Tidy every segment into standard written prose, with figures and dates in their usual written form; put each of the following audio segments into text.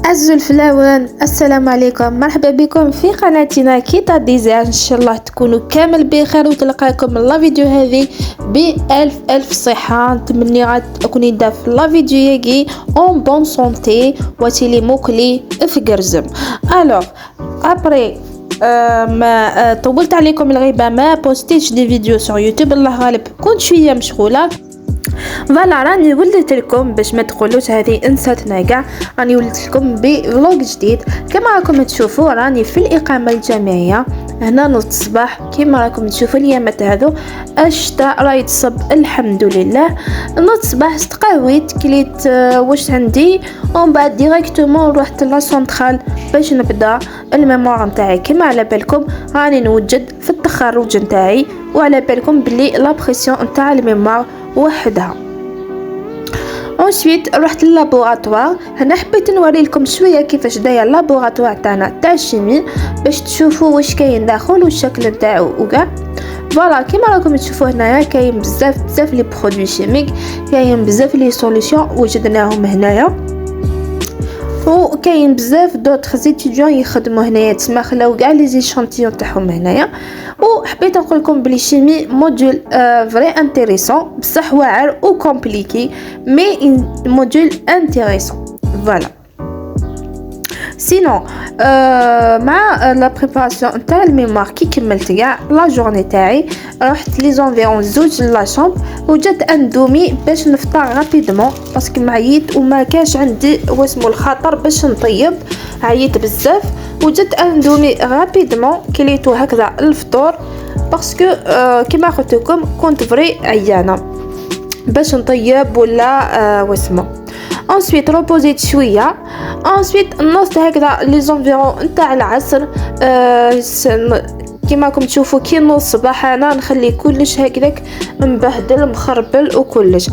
أعزائي الفلاون، السلام عليكم، مرحبا بكم في قناتنا كيتا ديزاين. ان شاء الله تكونوا كامل بخير وتلقاكم لا فيديو هذه بألف صحة. نتمنى غتكوني دا في لا فيديو ياكي اون بون سونتي وتيلي موكلي في قرزم. الوغ ابري ما طولت عليكم الغيبة، ما بوستيتش دي فيديو سور يوتيوب، الله غالب كنت شوية مشغولة. فوالا راني ولدت لكم باش ما تقولوش هذه انساتنا كاع، راني ولدت لكم بفلوق جديد. كما راكم تشوفوا راني في الاقامه الجامعيه هنا نص الصباح. كما راكم تشوفوا الايامات هذو الشتاء راهي تصب الحمد لله. نص الصباح استقهويت كليت واش عندي ومن بعد ديريكتومون رحت لا سونطرال باش نبدا الميموار نتاعي. كما على بالكم راني نوجد في التخرج نتاعي، وعلى بالكم بلي لا بريسيون نتاع الميموار وحدها. انسويت رحت للابوغاتوار. هنا حبيت نوري لكم شويه كيفاش داير اللابوغاتوار تاعنا تاع الشيمي باش تشوفوا واش كاين داخل والشكل نتاعو وكاع. فوالا كيما راكم تشوفوا هنايا كاين بزاف لي برودوي شيميك، كاين بزاف لي سوليوشن وجدناهم هنايا، وكاين بزاف دوطخ زيتيديون يخدموا هنايا تما خلاو كاع لي زيشانتيون تاعهم هنايا. وحبيت نقول لكم بلي شيمي موديول فري انتريسون، بصح واعر و كومبليكي مي موديول انتريسون. فوالا سينو مع لا بريباراسيون تاع الميموار كي كملت كاع لا جورني تاعي رحت لي زونفيرون زوج لا شامب وجات اندومي باش نفطر رابيدمون باسكو معييت وما كاش عندي واسمو الخاطر باش نطيب، عييت بزاف. وجات اندومي رابيدمون كليتو هكذا الفطور باسكو كيما قلت لكم كنت فري عيانه باش نطيب ولا واسمو. انسويت روبوزيت شويه، انسويت نصت هكذا لي زونفيرون نتاع العصر. كيما راكم تشوفوا كي نوض الصباح انا نخلي كلش هكذاك مبهدل مخربل وكلش.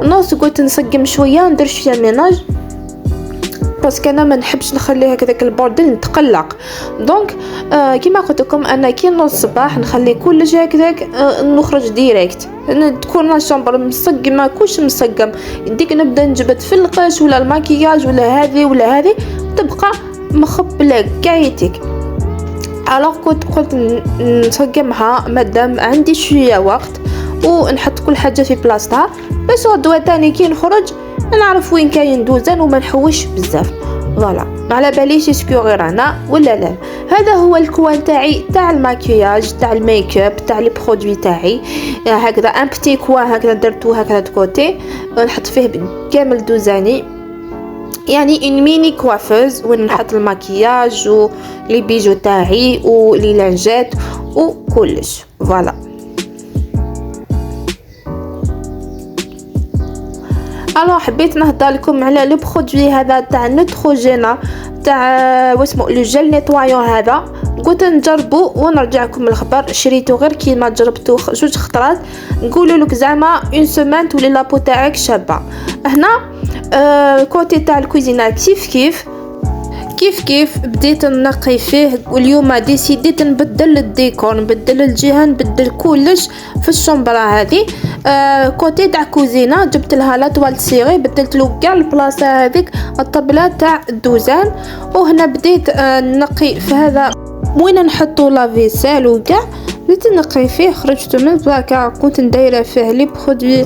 نوض قلت نسقم شويه ندير شويه ميناج باسكو انا ما نحبش نخلي هكذاك البوردل نتقلق. دونك كيما قلت لكم انا كي نوض الصباح نخلي كلش هكذاك نخرج ديريكت تكون لا شامبر مسقمه كلش مسقم. يديك نبدا نجبد في القش ولا الماكياج ولا هذه ولا هذه تبقى مخبله كايتك. الوغ قلت نسقمها مادام عندي شويه وقت ونحط كل حاجه في بلاصتها باش غدوه تاني كي نخرج نعرف وين كاين دوزان وما نحوش بزاف. فوالا ما على باليش اسكو غير انا ولا لا. هذا هو الكوان تاعي تاع الماكياج تاع الميك اب تاع لي برودوي تاعي. هكذا ان بتي كوان هكذا درتو هكذا كوتي نحط فيه كامل دوزاني، يعني ان ميني كوافوز وين نحط الماكياج ولي بيجو تاعي ولي لانجات وكلش. فوالا الو حبيت نهضر لكم على لو برودوي هذا تاع نوتروجينا تاع واسمو لو جيل نيتوايون. هذا قلت نجربو ونرجعكم الخبر. شريته غير كيما جربته جوج خطرات، نقولوا لك زعما اون سيمين تولي لابو تاعك شابه. هنا كوتي تاع الكوزينه كيف بديت نقي فيه، واليوم ديسيديت نبدل الديكور، نبدل الجهه، نبدل كلش في الشومبرا هذه. كوتي تاع كوزينه جبت لها لا توال سيري، بدلت له كاع البلاصه هذيك الطبله تاع الدوزان. وهنا بديت نقي في هذا وين نحطوا لا فيسيل وكاع، بديت نقي فيه. خرجت من البلاكار كنت ندايره فيه لي برودوي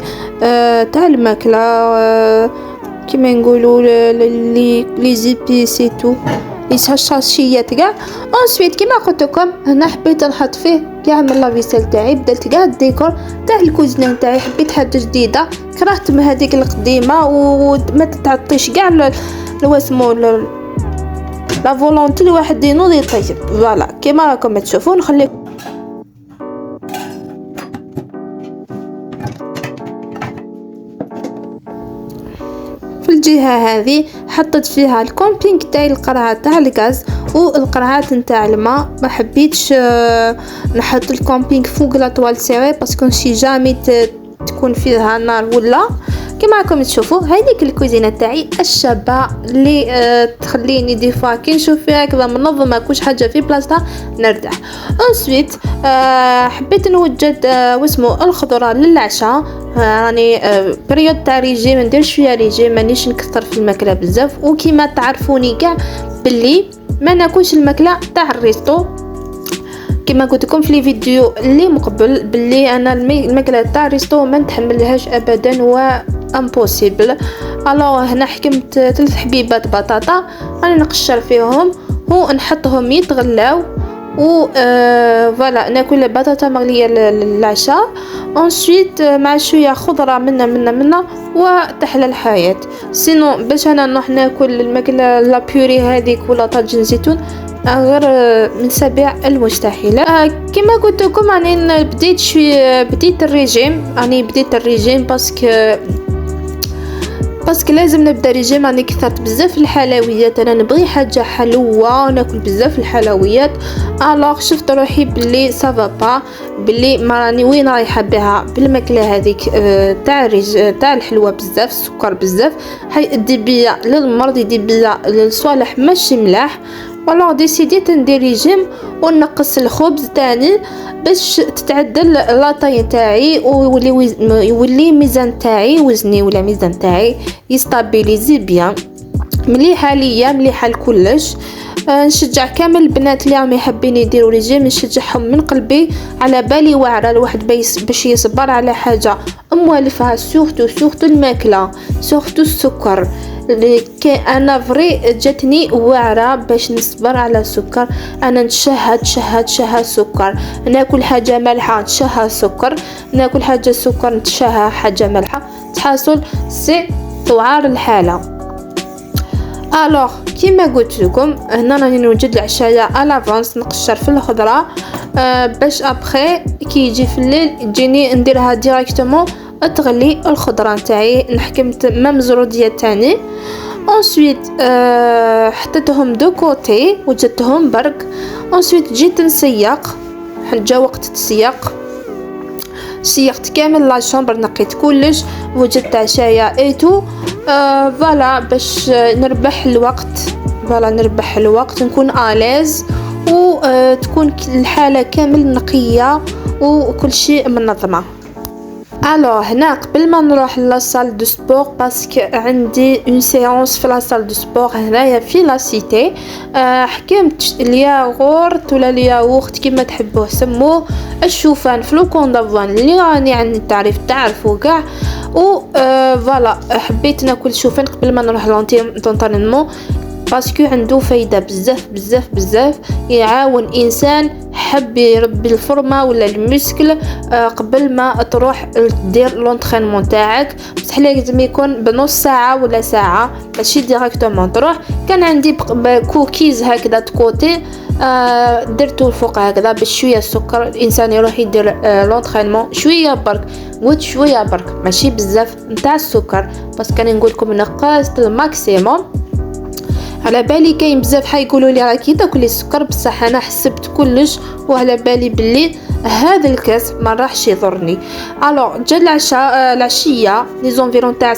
تاع الماكله كيما نقولوا لي زيبيسي تو لي شاشيات كاع. انسويت كيما قلت لكم هنا حبيت نحط فيه كاع من لا فيسيل تاعي، بدلت كاع الديكور تاع الكوزينه تاعي، حبيت حاجه جديده كرهت من هذيك القديمه وما تتعطيش كاع واسمو لا فولونتي الواحد ينوض يطيب. فوالا كيما راكم تشوفوا نخلي الجهه هذه حطيت فيها الكومبينغ تاعي القرعه تاع الغاز والقرعات نتاع الماء. ما حبيتش نحط الكومبينغ فوق لا توال سيري باسكو شي جامي تكون فيها نار ولا كما راكم تشوفوا هذيك الكوزينه تاعي الشابه اللي تخليني دي فوا كي نشوف فيها كذا منظمه كلش حاجه في بلاصتها نرتاح. انسويت حبيت نوجد واسمو الخضره للعشاء. راني بريود تاع ريجيم ندير شويه ريجيم، مانيش نكثر في الماكله بزاف، وكيما تعرفوني كاع باللي ما ناكلش الماكله تاع الريستو. كما قلت لكم في لي فيديو اللي مقبل باللي انا الماكله تاع الريستو ما نتحملهاش ابدا و امبوسيبل. الو هنا حكمت 3 حبيبات بطاطا راني نقشر فيهم ونحطهم يتغلاو و فوالا ناكل البطاطا مغليه للعشاء. انسويت مع شويه خضره منا وتحلى الحياه. سينو باش انا نروح ناكل الماكله لا بيوري هذيك ولا طاجين زيتون غير من سبيع المستحيل. كما قلت لكم راني بديت الريجيم باسكو لازم نبدا ريجيم. راني كثرت بزاف الحلويات، انا نبغي حاجه حلوه ناكل بزاف الحلويات. الوغ شفت روحي بلي سافا با، بلي ما راني وين رايحه بها بالماكله هذيك تاع الحلوه بزاف، السكر بزاف، حيدي بيا للمرض، يدي بيا للصالح ماشي ملاح. والله ديسيديت ندير ريجيم ونقص الخبز تاني باش تتعدل لاطاي تاعي ويولي ميزان تاعي، وزني ولا ميزان تاعي يستابيليزي بيان. مليحه ليا مليحه لكلش. نشجع كامل البنات اللي راهم يحبين يديروا ريجيم، نشجعهم من قلبي. على بالي واعره الواحد باش يصبر على حاجه موالفها، سورتو الماكله، سورتو السكر. انا فري جاتني واعره باش نصبر على السكر. انا نتشهد سكر، ناكل حاجه مالحه نتشهى سكر، ناكل حاجه سكر نتشهى حاجه مالحه، تحصل سي ثوار الحاله. الوغ كيما قلت لكم هنا راني نوجد العشايه الافونس، نقشر في الخضره باش ابخي كي يجي في الليل تجيني نديرها ديريكتومون تغلي الخضره نتاعي. نحكمت مام زروديه تاني. انسويت حطيتهم دو كوتي وجدتهم برك. انسويت جيت نسيق، جا وقت التسييق، سيقت كامل لا شومبر، نقيت كلش، وجدت عشايا ايتو. فوالا باش نربح الوقت، نكون آليز وتكون الحاله كامل نقيه وكل شيء منظمه. الو هنا قبل ما نروح للصال دو سبور باسكو عندي اون سيونس في لاسال دو سبور هنايا في لا سيتي. حكمت الياغورت ولا الياغورت كيما تحبوه سموه، الشوفان في لوكون دافوان اللي راني عندي التعريف تعرفوا كاع. و فوالا حبيت ناكل شوفان قبل ما نروح لونطرينمون باسكو عنده فايده بزاف يعاون انسان حب يربي الفورمه ولا المسكل قبل ما تروح دير لونطرينمون تاعك. بصح لازم يكون بنص ساعه ولا ساعه ماشي ديريكتومون تروح. كان عندي كوكيز هكذا تكوتي درتو الفوق هكذا بشويه السكر. الانسان يروح يدير لونطرينمون شويه برك، قلت شويه برك ماشي بزاف نتاع السكر، بس كان نقول لكم نقصت الماكسيموم. على بالي كاين بزاف حيقولوا لي راكي تاكلي السكر، بصح انا حسبت كلش وعلى بالي باللي هذا الكاس ما راحش يضرني. الو جا العشيه لي زونفيرون تاع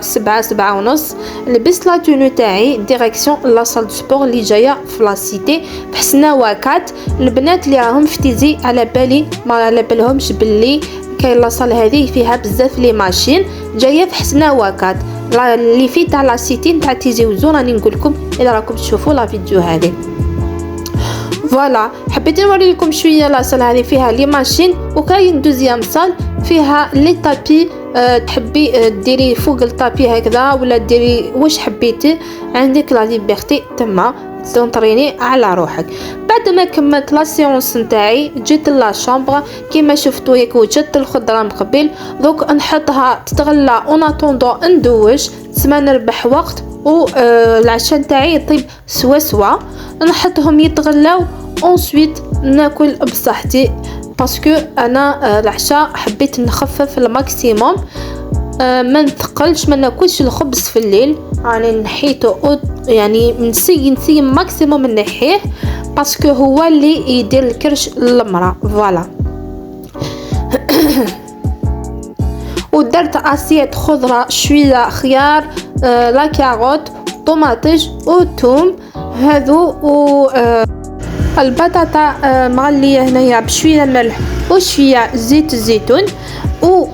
7 ونص، لبست لا تونو تاعي ديريكسيون لا صال دو سبور اللي جايه في لا سيتي في حسنا واكات. البنات اللي راهم في تيزي على بالي ما على بالهمش باللي كاين لا صال هذه فيها بزاف لي ماشين جايه في حسنا واكات اللي في تاع لا سيتي تاع تيزي وزو. راني نقول لكم اذا راكم تشوفوا لا فيديو هذه. فوالا حبيت نوري لكم شويه لا صال هذه فيها لي ماشين، وكاين دوزيام صال فيها لي طابي. تحبي ديري فوق الطابي هكذا ولا ديري واش حبيتي، عندك لا ليبرتي تما تنطريني على روحك. بعد ما كملت لا سيونس نتاعي جيت لا شامبر كيما شفتوا ياك وجدت الخضره من قبل. دوك نحطها تتغلى اون اتوندو ندوش تسمى نربح وقت والعشاء نتاعي يطيب سوا نحطهم يتغلاو. انسويت ناكل بصحتي باسكو انا العشاء حبيت نخفف الماكسيموم، ما نثقلش، ما ناكلش الخبز في الليل. راني نحيته يعني نسي ماكسيموم نحيه باسكو هو اللي يدير الكرش للمراه. فوالا ودرت اسيت خضره، شويه خيار، لا كاروت، طوماطيش وثوم هذو، و البطاطا مغليه هنايا بشويه ملح وشويه زيت الزيتون، و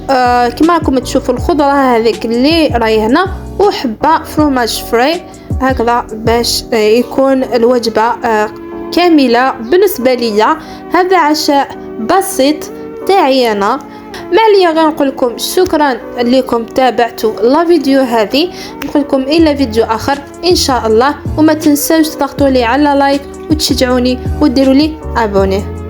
كما راكم تشوفوا الخضره هذيك اللي راهي هنا، وحبه فروماج فري هكذا باش يكون الوجبه كامله بالنسبه ليا. هذا عشاء بسيط تاعي انا. ما عليا غير نقول لكم شكرا لكم تابعتوا لا فيديو هذه، نقول لكم الى فيديو اخر ان شاء الله، وما تنساوش تضغطوا لي على لايك وتشجعوني وديروا لي ابوني.